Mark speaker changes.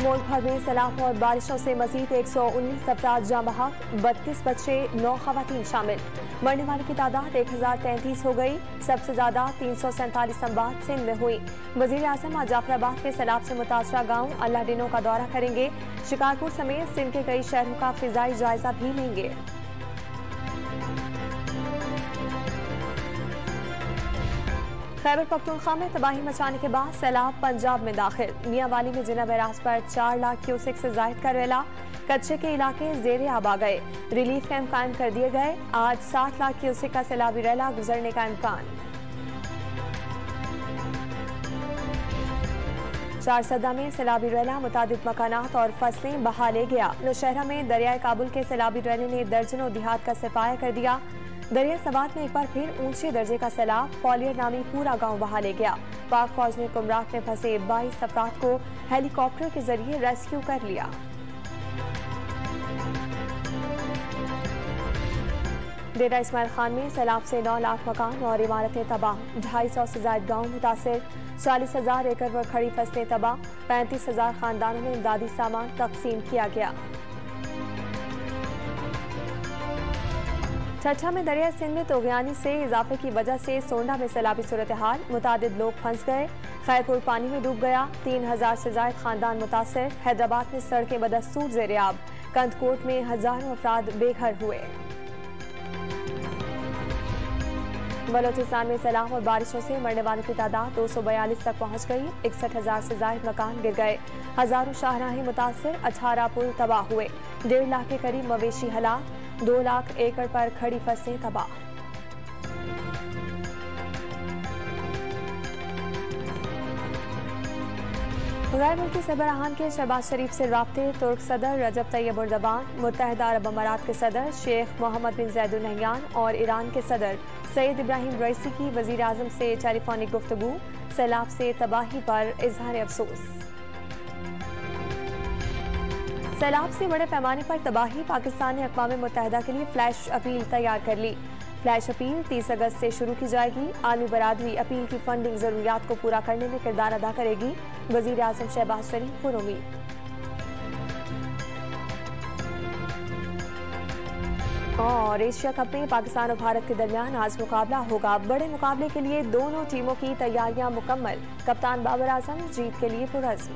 Speaker 1: मुल्क भर में सैलाब और बारिशों से मजीद 119 अफराद जाँ बहक, 32 बच्चे 9 खवातीन शामिल। मरने वालों की तादाद 1033 हो गई। सबसे ज्यादा 347 अमवात सिंध में हुई। वजीर आजम आज जाफराबाद के सैलाब से मुतासरा गाँव अल्लाडिनो का दौरा करेंगे। शिकारपुर समेत सिंध के कई शहरों का फिजाई जायजा भी लेंगे। खैबर पख्तूनख्वा में तबाही मचाने के बाद सैलाब पंजाब में दाखिल। मियांवाली में जिना बैराज पर 4 लाख क्यूसेक से जायद का रेला। कच्चे के इलाके जेरे आब आ गए। रिलीफ कैंप कायम कर दिए गए। आज 7 लाख क्यूसेक का सैलाबी रेला गुजरने का इम्कान। 4 सदा में सैलाबी रेला मुतादिद मकानात और फसलें बहा ले गया। नौशहरा में दरियाए काबुल के सैलाबी रेले ने दर्जनों देहात का सफाया कर दिया। दरिया सवात में एक बार फिर ऊंचे दर्जे का सैलाब फौलियर नामी पूरा गांव बहा ले गया। पाक फौज ने कुमराक में फंसे 22 अफराद को हेलीकॉप्टर के जरिए रेस्क्यू कर लिया। डेरा इस्माइल खान में सैलाब से 9 लाख मकान और इमारतें तबाह। 250 से ज्यादा गाँव मुतासिर। 40,000 एकड़ पर खड़ी फसलें तबाह। 35,000 खानदानों में इमदादी सामान तकसीम किया गया। ठट्ठा में दरिया सिंध में तोगयानी से इजाफे की वजह से सोंडा में सैलाबी सूरत हाल। मुतादिद लोग फंस गए। खैरपुर पानी में डूब गया। 3000 से ज्यादा खानदान मुतासिर। हैदराबाद में सड़कें बदस्तूर ज़ेरे आब। कंदकोट में हजारों अफराद बेघर हुए। बलोचिस्तान में सैलाब और बारिशों से मरने वालों की तादाद 242 तक पहुंच गई। 61,000 से ज्यादा मकान गिर गए। हजारों शाहराहें मुतासिर। 18 पुल तबाह हुए। 1.5 लाख के करीब मवेशी हलाक। 2 लाख एकड़ पर खड़ी फसलें तबाह। गैर मुल्की सरबराहान के शहबाज शरीफ से राब्ते। तुर्क सदर रजब तैयब एर्दोगान, मुत्तहिदा अरब अमारात के सदर शेख मोहम्मद बिन ज़ायद अल नहयान और ईरान के सदर सईद इब्राहिम रईसी की वजीर आजम से टेलीफोनिक गुफ्तगू। सैलाब से तबाही पर इजहार अफसोस। सैलाब से बड़े पैमाने पर तबाही। पाकिस्तान ने अक़वाम मुत्तहिदा के लिए फ्लैश अपील तैयार कर ली। फ्लैश अपील 30 अगस्त से शुरू की जाएगी। आलमी बरादरी अपील की फंडिंग जरूरियात को पूरा करने में किरदार अदा करेगी। वजीर आजम शहबाज शरीफ पुरुमीद। और एशिया कप में पाकिस्तान और भारत के दरमियान आज मुकाबला होगा। बड़े मुकाबले के लिए दोनों टीमों की तैयारियां मुकम्मल। कप्तान बाबर आजम जीत के लिए पुरअज़्म।